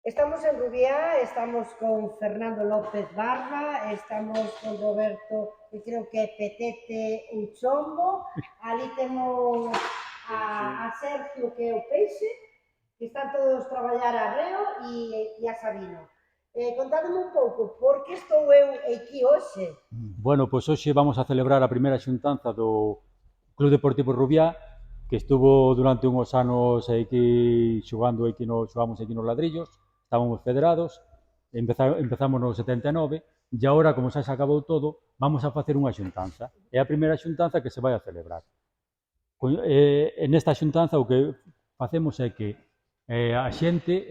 Estamos en Rubiá, estamos con Fernando López Barba, estamos con Roberto, que creo que é Petete Uchombo, ali temos a Sergio, que é o Peixe, que están todos traballar a Reo e a Sabino. Contádeme un pouco, por que estou eu aquí hoxe? Bueno, pois hoxe vamos a celebrar a primeira xuntanza do Club Deportivo Rubiá, que estuvo durante unhos anos aquí xogamos aquí nos Ladrillos, estábamos federados, empezamos no 79, e agora, como xa se acabou todo, vamos a facer unha xuntanza. É a primeira xuntanza que se vai a celebrar. Nesta xuntanza o que facemos é que a xente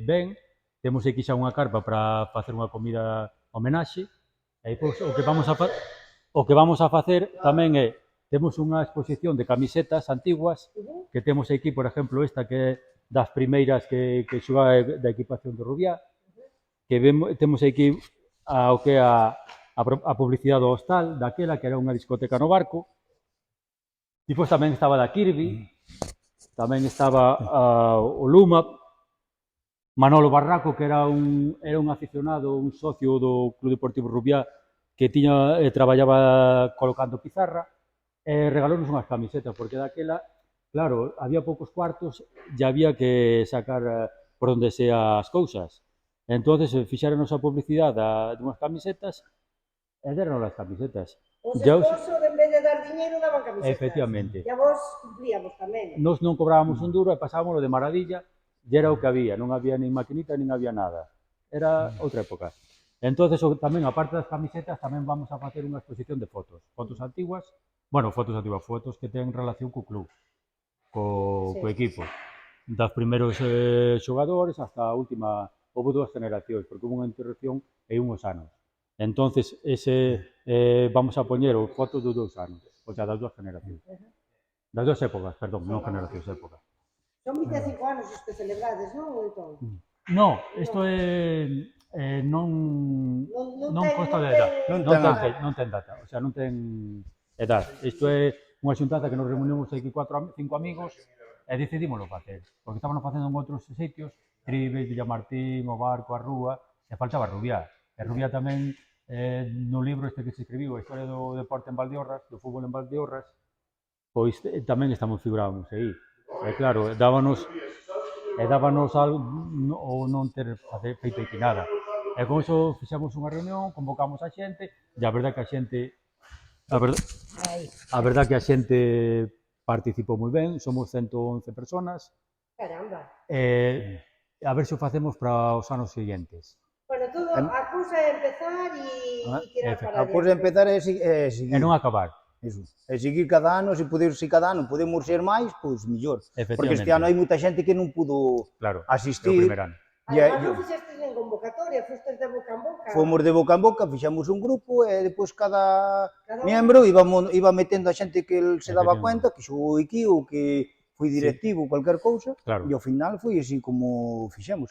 ven, temos aquí xa unha carpa para facer unha comida homenaxe, e pois, o que vamos a facer tamén é, temos unha exposición de camisetas antiguas, que temos aquí, por exemplo, esta que é das primeiras que xogaba da equipación de Rubiá, que temos aquí o que é a publicidade do hostal, daquela que era unha discoteca no barco. Depois tamén estaba da Kirby, tamén estaba o Luma, Manolo Barraco, que era un aficionado, un socio do Club Deportivo Rubiá, que traballaba colocando pizarra, e regalounos unhas camisetas, porque daquela, claro, había poucos cuartos e había que sacar por onde sea as cousas. Entonces fixéronos a publicidade dunhas camisetas e deron as camisetas. Os sponsors, en vez de dar dinheiro, daban camisetas. Efectivamente. E a vos cumplíamos tamén. Nos non cobrábamos un duro e pasábamos de maravilla, e era o que había, non había nin maquinita, nin había nada. Era outra época. Entonces, tamén, aparte das camisetas, tamén vamos a facer unha exposición de fotos antiguas, fotos que ten relación co club, co equipo, das primeiros xogadores hasta a última, houve dúas generacións, porque houve unha interrupción e unhos anos. Entonces, vamos a poñer fotos dos 2 anos, o sea, das dúas generacións. Das dúas épocas, perdón, non generacións, épocas. Son 25 anos os que celebrades, non? Entón? No, isto non consta de edad, non ten data, o sea, non ten edad. Isto é unha xuntanza que nos reunimos aquí 5 amigos e decidímoslo facer, porque estábamos facendo en outros sitios, Trives, Villamartín, o Barco, a Rúa, e faltaba Rubiá. E Rubiá tamén, no libro este que se escribiu, a historia do deporte en Valdeorras, do fútbol en Valdeorras, pois tamén estamos figurábamos aí. E claro, dábanos algo ou non ter feito aquí nada. E con iso fixemos unha reunión, convocamos a xente, e a verdade que a xente participou moi ben, somos 111 personas. Caramba. A ver se o facemos para os anos seguintes. Bueno, todo, a cousa é empezar e tirar para adiante. A cousa é empezar e seguir. E non acabar. Iso. E seguir cada ano, se cada ano podemos ser máis, pois mellor. Porque este ano hai moita xente que non pudo asistir. Claro, o primer ano. Además, non fixestes en convocatoria, fostes de boca en boca. Fomos de boca en boca, fixemos un grupo e depois cada membro iba metendo a xente que el se daba cuenta, que xogou aquí ou que foi directivo, cualquier cousa, e ao final foi así como fixemos.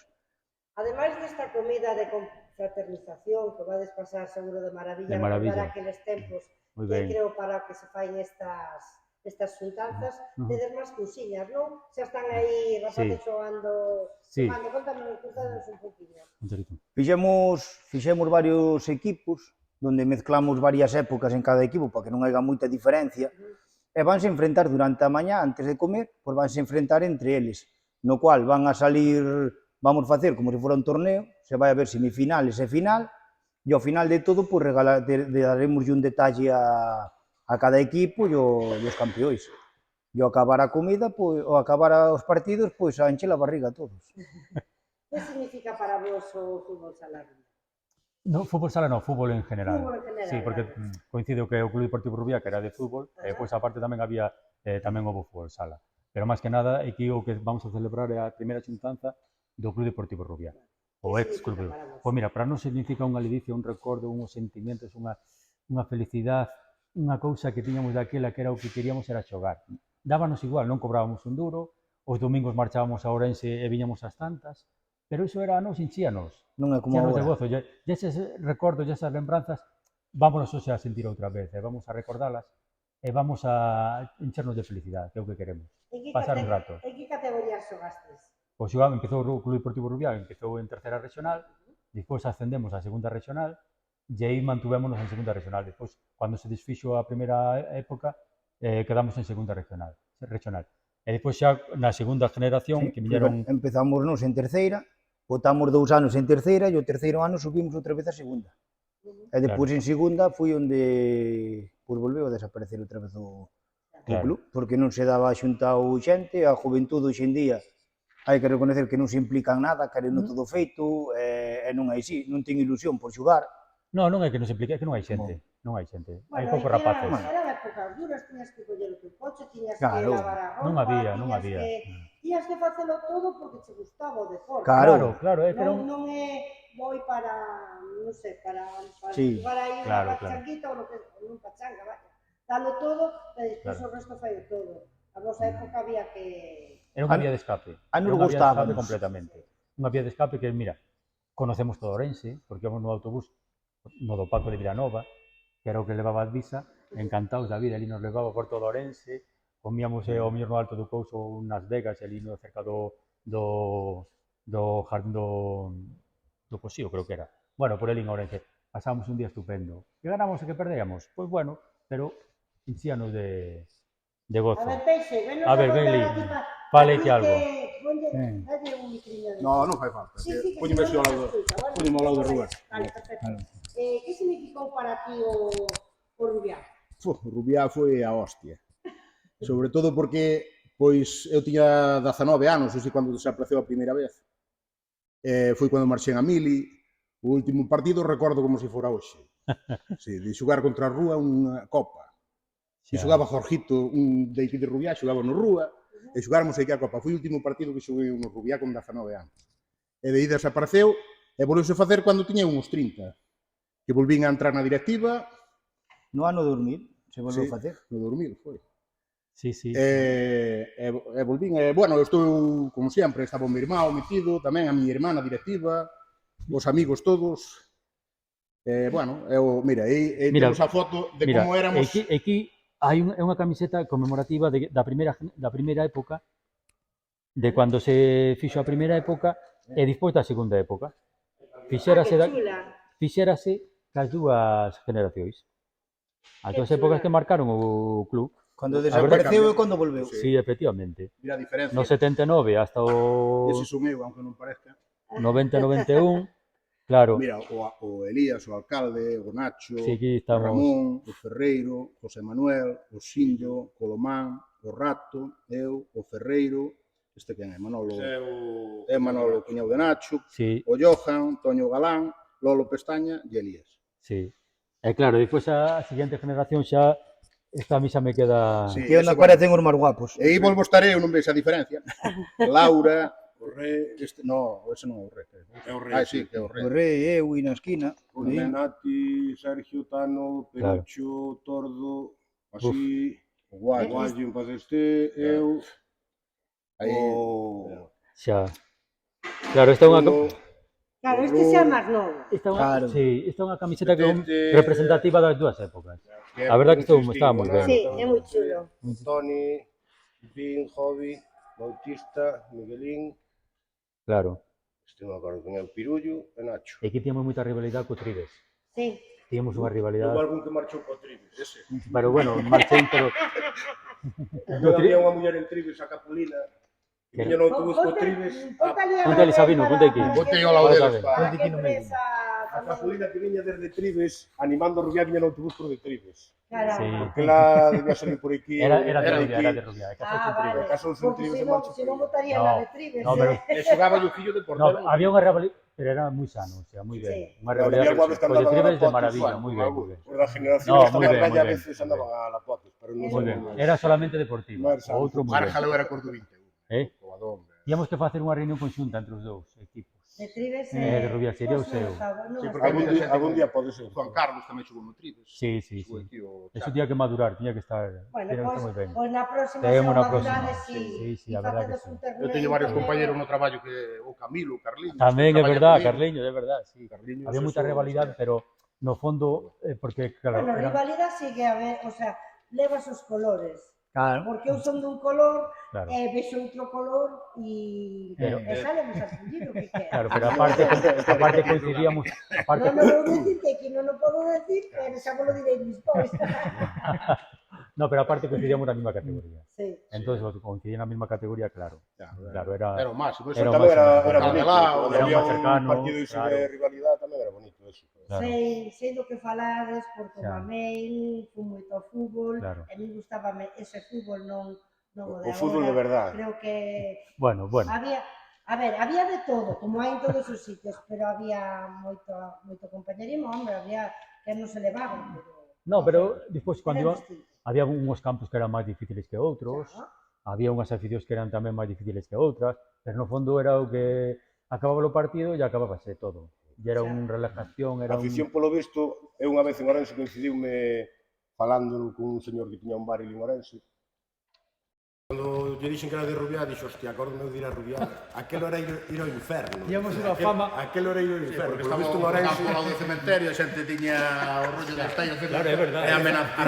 Ademais desta comida de confraternización que vades pasar seguro de maravilla, recordar aqueles tempos que creo para que se fain estas xuntanzas, tedes máis cousiñas, non? Xa están aí rapaces xogando, contanos un poquinho. Fixemos varios equipos, onde mezclamos varias épocas en cada equipo para que non haiga moita diferencia, e vanse enfrentar durante a mañá, antes de comer, pois vanse enfrentar entre eles, no cual van a salir, vamos facer como se fora un torneo, se vai a ver semifinales e final, e ao final de todo, pois daremos un detalle a cada equipo e os campeóns. E ao acabar a comida, ou acabar os partidos, pois a encher a barriga a todos. Que significa para vos o fútbol sala? No, fútbol sala non, fútbol en general. Sí, porque coincido que o Club Deportivo Rubiá, que era de fútbol, e pois aparte tamén había tamén houve fútbol sala. Pero máis que nada, aquí o que vamos a celebrar é a primeira xuntanza do Club Deportivo Rubiá. O ex-club. Pois mira, para nós significa unha ledicia, un recordo, unhos sentimentos, unha felicidade, unha cousa que tiñamos daquela que era o que queríamos era xogar. Dábanos igual, non cobrábamos un duro, os domingos marchábamos a Ourense e viñamos ás tantas, pero iso era a nos enchíanos. Non é como agora. De gozo. E eses recordos e esas lembranzas vámonos hoxe a sentir outra vez, e vamos a recordalas e vamos a enchernos de felicidade, que é o que queremos. Pasar un rato. En que categoría xogastes? Pois xogaba, empezou o Club Deportivo Rubiá, empezou en terceira regional, despois ascendemos á segunda regional, e aí mantuvémonos en segunda regional. Despois, cando se desfixo a primeira época, quedamos en segunda regional. E despois xa na segunda generación, que viñeron... Empezamos nos en terceira, botamos 2 anos en terceira e o terceiro ano subimos outra vez a segunda. E depois en segunda foi onde volveu a desaparecer outra vez o club, porque non se daba xuntado xente, a juventude hoxe en día hai que reconocer que non se implican nada, queren todo feito, e non hai si, non ten ilusión por xogar. Non é que non se implique, é que non hai xente, hai poucos rapaces. Eran épocas duras, tiñas que coller o teu coche, tiñas que lavar a roupa, non había. Tiñas que facelo todo porque te gustaba o deporte. Claro, Non é moi para, non sei, para jugar aí unha pachanguita ou non pachanga, vaya. Dalo todo, e despois o resto fai todo. A nosa época había que... Era unha vía de escape. A nos gustaba completamente. Unha vía de escape que, mira, conocemos todo Ourense, porque íbamos no autobús, no do Paco de Vilanova, que era o que levaba a Advisa, encantados da vida, ali nos levaba por todo Ourense, comíamos o mellor no Alto do Couso nas Vegas, ali no cerca do jardín do Cosío, creo que era. Bueno, por ali en Ourense. Pasábamos un día estupendo. Que ganamos e que perdíamos? Pois bueno, pero enchíanos de gozo. A ver, Peixe, A ver, ven li. Fale que algo. Non fai falta. Póñeme así ao lado de Rubén. Vale, perfecto. Que significou para ti o Rubiá? O Rubiá foi a hostia. Sobre todo porque pois eu tiña 19 anos, ou sei cando desapareceu a primeira vez. Foi cando marchei a Mili. O último partido recordo como se fora hoxe. Sí, de xogar contra a Rúa unha copa. E xogaba Jorgito, un de aquí de Rubiá, xogaba no Rúa, e xogáramos aquí a copa. Foi o último partido que xoguei no Rubiá con 19 anos. E de aí desapareceu, e volveuse a facer cando tiña uns 30. Que volvín a entrar na directiva. No ano 2000 se volveu a facer. No 2000 foi. Sí. E volvín, bueno, eu estou, como sempre, estaba o meu irmão metido, tamén a miña irmá na directiva, os amigos todos. Bueno, mira, aí temos a foto de como éramos. Aquí hai unha camiseta conmemorativa da primeira época, de cando se fixo a primeira época e despois da segunda época. Fixérase cas dúas generacións. As dúas épocas que marcaron o club. Cando desapareceu e cando volveu. Sí, efectivamente. Mira a diferencia. No 79 hasta o... Ese sumeu, aunque non parezca. 90-91, claro. Mira, o Elías, o alcalde, o Nacho, sí, o Ramón, o Ferreiro, José Manuel, o Xindio, Colomán, o Rato, eu, o Ferreiro, este quen é? Manolo. É Manolo, o cuñado de Nacho, o Johan, Toño Galán, Lolo Pestaña e Elías. Sí. E claro, depois a seguinte generación xa esta a mí xa me queda... Sí, que onde aparecen os máis guapos. E aí volvo estar eu, non veis a diferencia. Laura, o Rei... No, ese non é o Rei. É o Rei, sí, que é o Rei. O Rei, eu, e na esquina. O Nati, Sergio, Tano, Perucho, Tordo, así... O Guayo, en paz este, eu... Aí... Xa. Claro, esta é unha... Claro, este xa é máis novo. Esta é unha camiseta representativa das dúas épocas. A verdade que estaba moi ben. Sí, é moi chulo. Toni, Vin, Jovi, Bautista, Miguelín. Claro. Este non acordo con el Pirullo e Nacho. E aquí tínhamos moita rivalidade co Tribes. Sí. Tíamos unha rivalidade. Houve algún que marchou co Tribes, ese. Pero bueno, marchei, pero... Eu había unha muller en Tribes, a Capulina, que viña no autobús co Tribes. Ponte ali, Sabino, ponte aquí. Ponte ao lado deles. A Capulina que viña desde Tribes, animando a Rubiá, viña no autobús por de Tribes. Caramba. Porque la debía salir por aquí. Era de Rubiá. Casou un Tribes e marchou. Se non botaría la de Tribes. No, pero... E xogaba o fillo de portero. No, había unha rivalidade, pero era moi sano, o sea, moi ben. Unha rivalidade co de Tribes de maravilla, moi ben. Por la generación esta máis velha a veces andaba a la potes, pero non moi ben. Era solamente deportivo. O outro moi ben. Márjalo era corto 21. Íamos que facer unha reunión conxunta entre os dous equipos. De Tribes de Rubiá, sería o seu. Sí, porque algún día pode ser. Juan Carlos tamén xogou no Tribes. Sí. Eso tiña que madurar, tiña que estar moi ben. Pois na próxima Teemos na próxima. Sí, a verdade que sí. Eu teño varios compañeros no traballo que o Camilo, o Carliño. Tamén é verdade, Carliño, é verdade, sí. Había moita rivalidade, pero no fondo porque claro, bueno, rivalidade sigue a ver, o sea, levas os colores. Claro. porque eu son dun color, Claro. vexo outro color e salemos a fugir o que queda. Claro, pero aparte coincidíamos, aparte, Non o vou dicir que aquí non o podo decir, pero xa vos lo direi despois. no, pero aparte coincidíamos na mesma categoría. Sí. Entonces, coincidían na mesma categoría, claro. Claro, Era era o máximo. Era o Tamén máximo. era bonito. Cada Cando era había máis un cercano, partido iso claro. de rivalidade tamén era bonito eso. Claro. Sei do que falades, porque Xa. mamei, fui moito ao fútbol, Claro. e mi gustábame ese fútbol, non o de O fútbol de agora. verdade. Creo que Bueno. había de todo, como hai en todos os sitios, pero había moito compañerismo, hombre, había que non se levaban, No, pero despois cando era iba, distinto. había uns campos que eran máis difíciles que outros, Xa. había unhas aficións que eran tamén máis difíciles que outras, pero no fondo era o que acababa o partido e acabábase todo. E era Xa. unha relajación, A era afición, polo visto, eu unha vez en Orense coincidiume falando cun señor que tiña un bar en Orense. Cando lle dixen que era de Rubiá, dixo, hostia, acórdome de ir a Rubiá. Aquelo era ir ao inferno. Íamos unha fama. Aquelo era ir ao inferno. Porque Polo estaba visto en o Orense. campo ao do cementerio, a xente tiña o rollo de estallo. Claro, é verdade. E amenazas.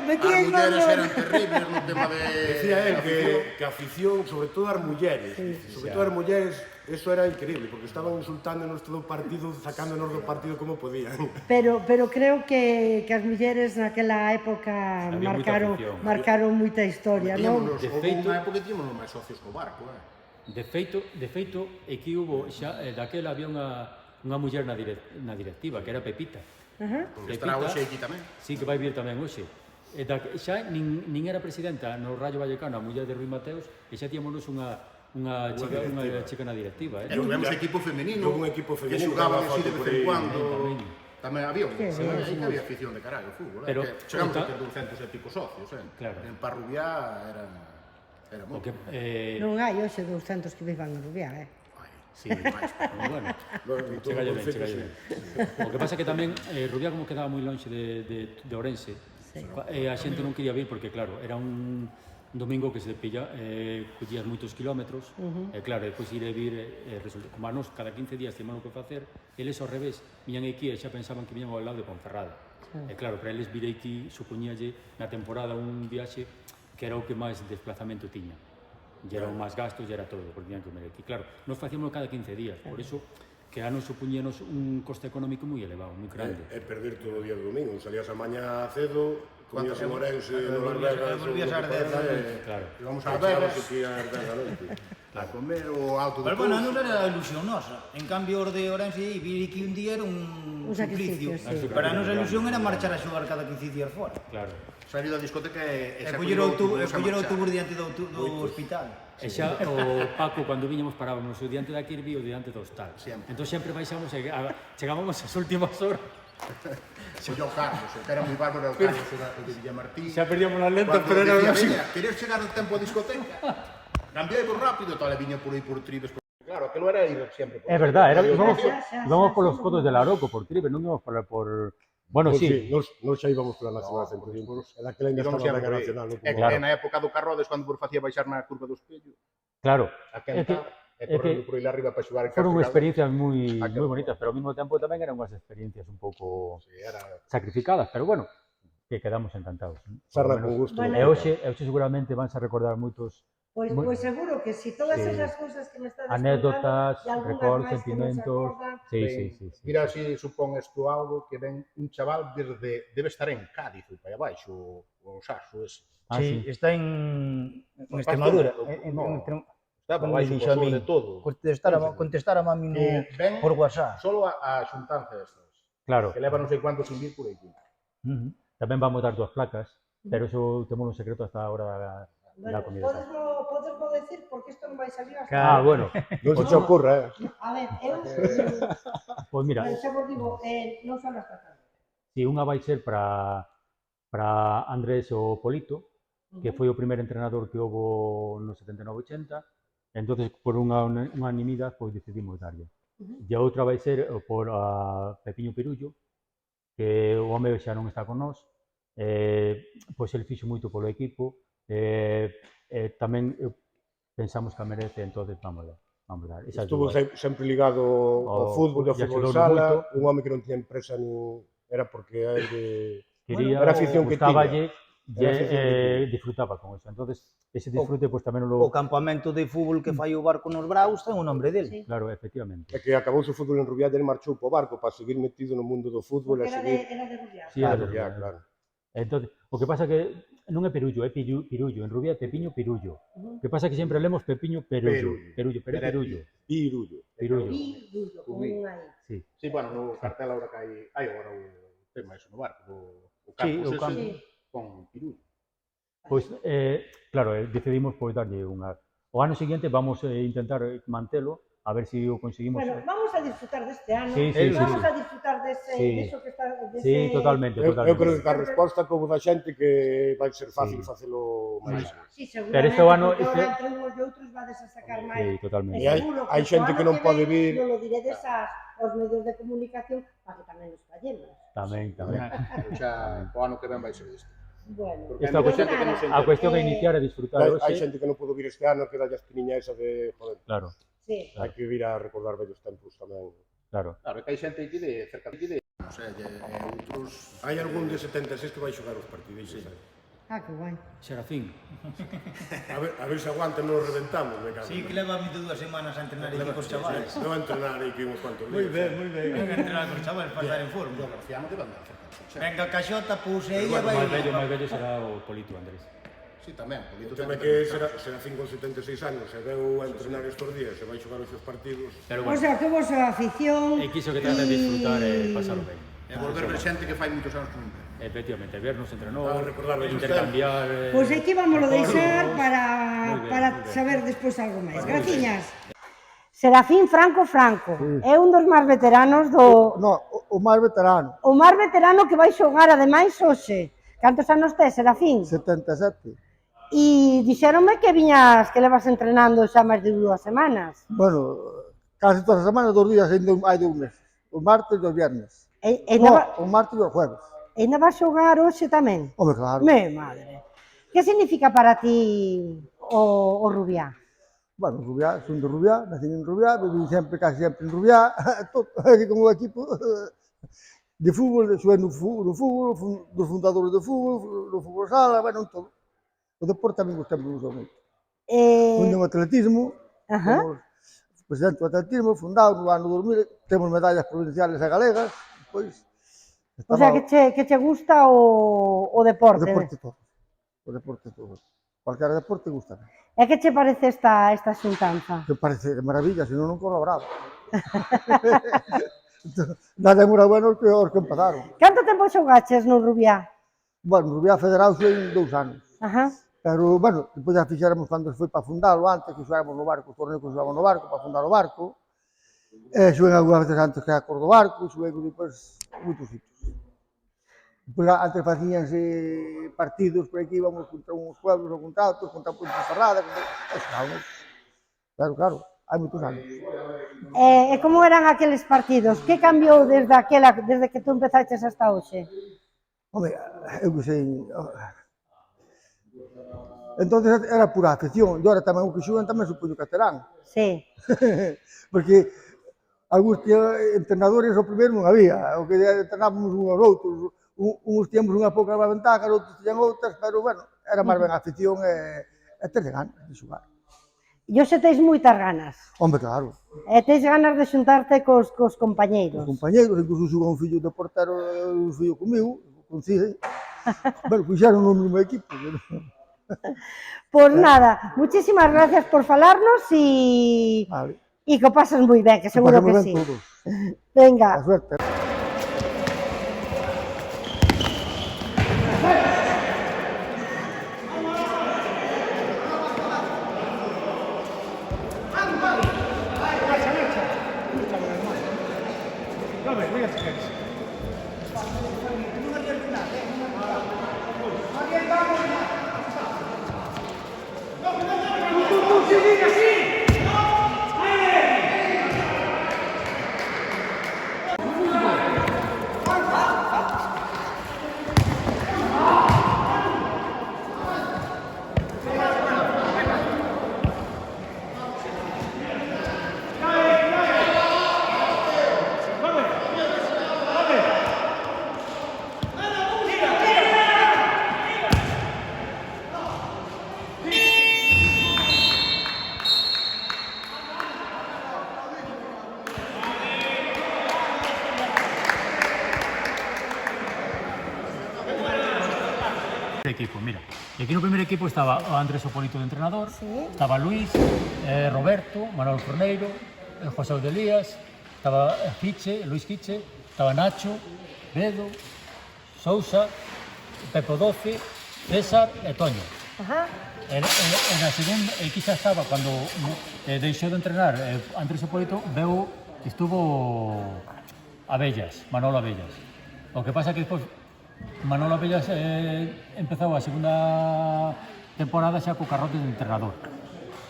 Metían As mulleres no- eran terribles no tema de... Decía él que a afición, sobre todo as mulleres, sobre todo as mulleres, eso era increíble, porque estaban insultándonos todo o partido, sacándonos do partido como podían. Pero creo que as mulleres naquela época Había moita afición. marcaron moita historia, non? De feito- Houve unha época que tíamos máis socios co barco, De feito, é que hubo xa, daquela había unha muller na directiva, que era Pepita. Ajá. Que estará Pepita, hoxe aquí tamén. Sí, que vai vir tamén hoxe. Xa nin era presidenta no Rayo Vallecano, a muller de Rui Mateos, e xa tíamos unha chica na directiva. E tivemos equipo femenino, Houve un equipo que femenino xugaban que así de daba vez en foto por cuando. aí. Tamén había un, Que ben. aí que había afición de carallo ao fútbol, Pero, que chegamos a conta- ter 200 e pico socios, Claro. En Parrubiá era O moito. que, Non hai hoxe 200 que vivan en Rubiá, sí, máis, pero bueno, chegalle ben. O que pasa que tamén Rubiá como quedaba moi lonxe de Ourense, a xente non quería vir porque claro, era un domingo que se pilla, collías moitos kilómetros, e claro, depois ir e vir, resulta, como a nos cada 15 días temos o que facer, eles ao revés, viñan aquí e xa pensaban que viñan ao lado de Ponferrada. E claro, para eles vir aquí supoñíalle na temporada un viaxe que era o que máis desplazamento tiña. E eran máis gastos e era todo, porque tiñan que comer aquí. Claro, nos facíamos cada 15 días, por iso que a nos supoñíanos un coste económico moi elevado, moi grande. E perder todo o día do domingo, salías a mañá cedo, comías en Orense, E no Las Vegas, volvías ás 10 Claro. Íbamos a ás Vegas aquí ás 10 da noite. a comer o alto do Pero bueno, Pouso. non era a ilusión nosa. En cambio, os de Orense e vir aquí un día era un sacrificio, suplicio. sí. Para a nosa ilusión era marchar a xogar cada 15 días fora. Claro. Salir da discoteca e E xa coller autobús a marchar. autobús diante do hospital. E xa o Paco, cando viñamos, parábamos o diante da Kirby ou diante do hostal. Sempre. Entón sempre baixamos e chegábamos ás últimas horas. Colló Carlos, que era moi bárbaro o Carlos, o de Villamartín. Xa perdíamos las lentas, Cuando pero era decía, lógico. "Veña, queres chegar a tempo a discoteca? Cambiai por rápido", tal, e viña por aí por Tribes. Claro, aquilo era ir sempre por É verdad, íbamos Xa, polos codos de Laroco, por Tribe, non íbamos por... Bueno, Pues sí, nos xa íbamos pola Nacional 105. E daquela ainda Íbamos estaba sempre a por aí. Nacional. E Claro. na época do Carrodes, cando vos facía baixar na curva do espello, claro. a quenta, e é correndo que por aí arriba para xogar en Foron Castelao. experiencias moi Aquel- bonitas, pero ao mesmo tempo tamén eran unhas experiencias un pouco Sí, era... sacrificadas, pero bueno, que quedamos encantados. Sarra Por lo con menos. gusto. Bueno, E hoxe seguramente vanse a recordar moitos Pois seguro que si todas Sí. esas cousas que me estás anécdotas, contando, e algunhas recordos, máis que non se sentimentos. acordan, Sí. Mira, si supón isto algo que ven un chaval debe estar en Cádiz, ou para abaixo, o Saxo ese. Ah, Sí, sí. está en Extremadura. No. Extrem- Está para Como abaixo, dixo a por min. de todo. Contestar a mami Ven por WhatsApp. solo a xuntanza estas, Claro. que leva non sei cuánto sin vir por aquí. Tamén vamos dar dúas placas, pero eso temos un secreto hasta a hora da bueno, comida. podesmo decir porque isto non vai salir hasta... Ah, bueno, Non se te ocurra, A ver, eu... pois mira, xa vos digo, non son hasta tarde. si unha vai ser para Andrés o Polito, que foi o primeiro entrenador que houve no 79-80, entonces por unha unanimidade pois decidimos darlle. E a outra vai ser por a Pepiño Pirullo, que o home xa non está con nós, pois el fixo moito polo equipo, tamén pensamos que a merece, entonces vamos dar. Esas Estuvo dúas. sempre ligado ao fútbol, ao e fútbol axudounos sala, moito. un home que non tiña empresa nin... Era porque a ele... Quería, era a afición que gustáballe, disfrutaba con eso. Entonces, ese disfrute, pues tamén O lo... campamento de fútbol que fai o barco nos Braus ten o nombre dele. Sí. Claro, efectivamente. É que acabouse o fútbol en Rubiá, ele marchou po barco para seguir metido no mundo do fútbol e Porque seguir... era de Rubiá. Sí, era de Rubiá, Rubiá. claro. Entonces, o que pasa que non é Perullo, é Pirullo. En Rubiá é Pepiño, Pirullo. O que pasa que sempre lemos Pepiño, Perullo. Perullo, pero é Pirullo. Pirullo. Pirullo. Pirullo, con Ubi. un aí. Sí. Sí, bueno, no cartel ahora que hai agora o tema eso no barco, o Sí, campus o campo. Sí. con Pirullo. Pois, claro, decidimos pois darlle unha... O ano seguinte vamos intentar mantelo, a ver se o conseguimos. Bueno, vamos a disfrutar deste ano. Sí, sí, Vamos sí. a disfrutar dese, Sí. deso que está... Dese... Sí, totalmente, Eu totalmente. creo que a resposta que houve da xente que vai ser fácil Sí. facelo máis. Sí, seguramente, Pero este ano- porque este- ahora entre unhos e outros vades a sacar máis. Sí, totalmente. E hai xente que non pode vir... Non lo diredes aos medios de comunicación para que tamén nos callemos. Tamén, tamén. Pero xa o ano que ven vai ser isto. Bueno, Porque Esta hai cuestión- xente que non se A cuestión é Eh, iniciar e disfrutar Hai hoxe. xente que non pudo vir este ano, que dalle a espiniña esa de... Joder, Claro, sí. hai que vir a recordar vellos tempos tamén. claro. Claro, que hai xente aquí de cerca de aquí de... Non sei, outros... Hai algún de 76 que vai xogar os partidillos. Ah, que guai. Serafín. A ver se aguantan, nos reventamos, me cago. Sí, que leva 22 semanas a entrenar aquí cos chavales. Non va a entrenar aí que uns cuantos días. Moi ben. Venga a entrenar cos chavales para estar en forma. Garciano debe andar cerca. Venga, Caxota, puse ella, O vai... máis vello será o Polito Andrés. Sí, tamén. O Polito tema é ten que será 5 con 76 anos, se veu a entrenar estes días, se vai xogar os seus partidos. Pero O bueno, sea, que vos a afición... e quiso que trate de disfrutar e pasarlo ben. E volver ver xente que fai moitos anos que non ven. Efectivamente, vernos entre Ah, nós, recordar vellos intercambiar... Pois aquí vámoslo deixar recordos. para, Moi ben, para moi ben. saber despois algo máis. Graciñas. Serafín Franco é un dos máis veteranos do... No, o máis veterano, O máis veterano que vai xogar ademais hoxe. Cantos anos tes, Serafín? 77. E dixéronme que viñas, que levas entrenando xa máis de 2 semanas. Bueno, casi todas as semanas, 2 días hai 2 meses. O martes e os viernes. E No, ainda, o martes e o jueves. ainda vas xogar hoxe tamén? Home, claro. Me madre. Que significa para ti o Rubiá? Bueno, Rubiá, son de Rubiá, nací en Rubiá, viví sempre, casi sempre en Rubiá, todo, aquí como equipo de fútbol, xuguei no fútbol, dos fundadores do fútbol, no fútbol sala, bueno, todo. O deporte tamén sempre me gustou moito. Fundei un atletismo, Ajá. somos presidente do atletismo, fundado no ano 2000, temos medallas provinciales e galegas, pois... O sea, que che gusta o deporte. O deporte todo. O deporte todo. Cualquier deporte gusta. E que che parece esta xuntanza? Que parece de maravilla, senón non corro bravo. Nada é moi bueno que os que empadaron. Canto tempo xogaches no Rubiá? Bueno, Rubiá Federal foi en 2 anos. Ajá. Pero, bueno, depois já fixéramos cando foi para fundalo, antes que xogáramos no barco, o torneo que xogamos no barco, para fundar o barco. Xuguei algunhas veces antes que a cor do barco, xuguei depois moitos sitios. Depois antes facíanse partidos por aquí, íbamos contra uns pueblos ou contra outros, contra Ponte Ferrada, xogábamos. Claro, hai moitos anos. E como eran aqueles partidos? Que cambiou desde que tú empezaches hasta hoxe? Home, eu que sei... Entonces era pura afección, e agora tamén o que xugan tamén supoño que terán. Sí. Porque algúns entrenadores o primeiro non había, o que entrenábamos uns aos outros, uns tíamos unha pouca ventaja, outros tiñan outras, pero bueno, era máis ben a afición e ter ganas de xogar. E hoxe tens moitas ganas. Hombre, claro, E tens ganas de xuntarte cos os compañeiros. compañeiros, incluso xugou un fillo de portero, un fillo comigo, coincide. Bueno, fixeron no mesmo equipo. Pois nada, muchísimas gracias por falarnos e Vale, que o pasas moi ben, que seguro pasamos que ben sí. todos. Venga. A suerte. Equipo, mira. E aquí no primeiro equipo estaba o Andrés Opolito de entrenador, Sí. estaba Luis, Roberto, Manuel Forneiro, José Audelías, estaba Luis Quiche, estaba Nacho, Bedo, Sousa, Pepo Doce, César e Toño. Ajá. E na segunda, quizá estaba cando deixou de entrenar Andrés Opolito, estuvo Abellas, Manolo Abellas. O que pasa que despois Manolo Abellas empezou a segunda temporada xa co carrote de entrenador.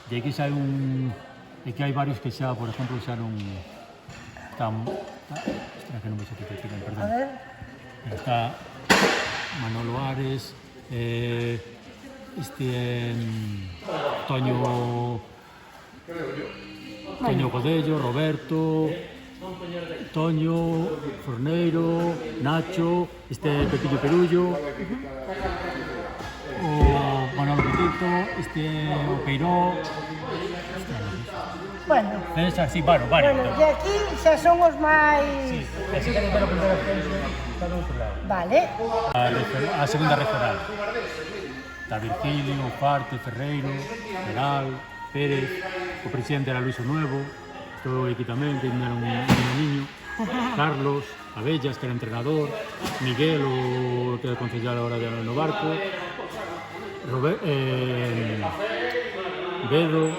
E aquí xa hai varios que xa, por exemplo, xa non están... Espera que non vexo que te tiran, A perdón. ver. Está Manolo Ares, Toño Godello, Roberto, Toño, Forneiro, Nacho, Pepillo Perullo, o Manolo Petito, o Peiró, Bueno, César, sí, varios. bueno, e aquí xa son os máis... Sí, así que non quero perder a prensa, está do outro lado. Vale. A segunda regional. Está Virgilio, Ufarte, Ferreiro, Peral, Pérez, o presidente era Luis o Nuevo, estou aquí tamén, que era un niño, Carlos, Abellas, que era entrenador, Miguel, o que era concejal ahora no barco, Bedo,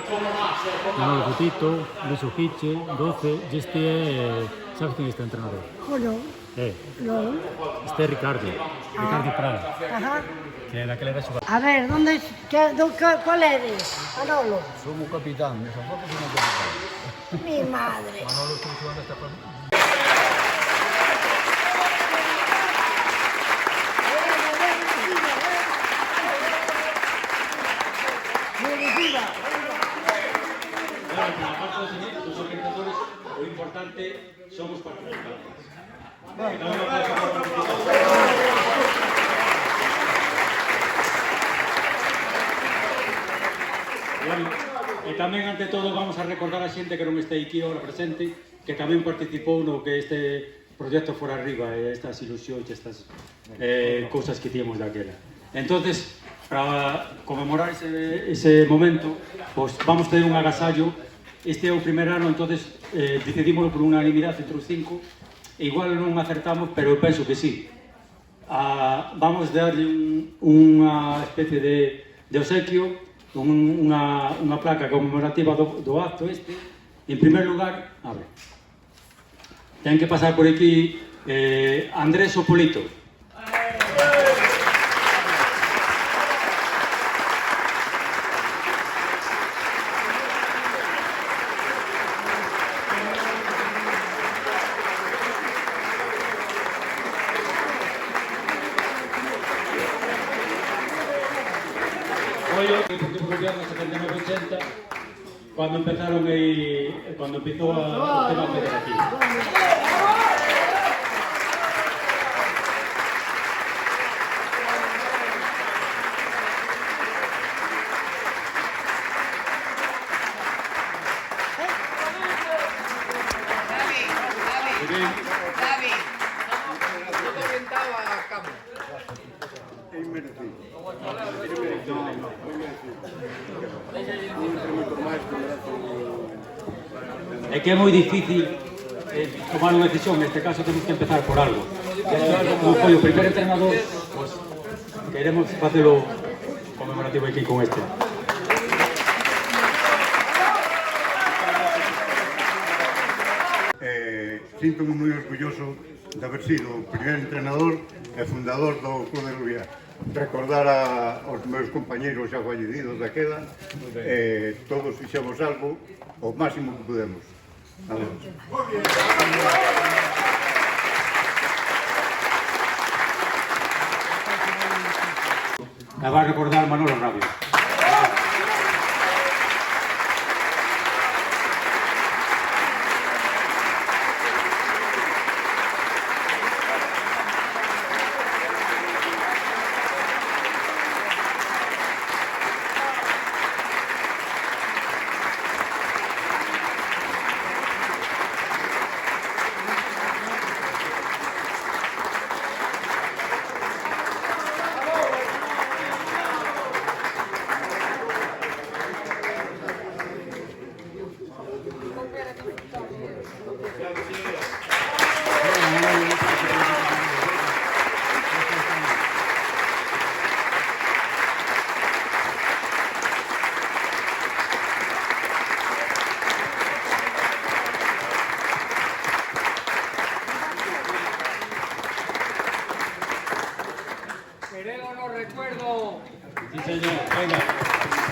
Manolo Cutito, Luis Ojiche, 12, e este é, sabes quen é este entrenador? Bueno, non. Este é Ricardo Prada, Ajá. que é daquela era xogador. A ver, cuál eres? Manolo. Somos capitán, nosotros somos capitán. Mi madre. Manolo estuvo xogando esta Los organizadores, lo importante son los participantes. Bueno, e tamén, ante todo, vamos a recordar a xente que non este aquí ahora presente, que tamén participou no que este proxecto fora arriba, e estas ilusións, estas cousas que tíamos daquela. Entonces, para conmemorar ese momento, pues vamos a ter un agasallo. Este é o primer ano, entonces decidímoslo por unanimidade entre os 5, e igual non acertamos, pero eu penso que sí. Vamos a darlle unha especie de obsequio, unha placa conmemorativa do acto este. En primer lugar, ten que pasar por aquí Andrés Opolito. Foi o gobierno 79-80 cuando empezaron cuando empezó o tema federativo. É que é moi difícil tomar unha decisión, neste caso temos que empezar por algo. Como foi o primer entrenador, pues, queremos facelo conmemorativo aquí con este. Sinto-me moi orgulloso de haber sido o primer entrenador e fundador do Club de Rubiá. Recordar aos meus compañeiros xa fallecidos daquela, todos fixemos algo o máximo que podemos. Adiós. Me va a recordar Manolo Rabio. Sí, señor. Venga.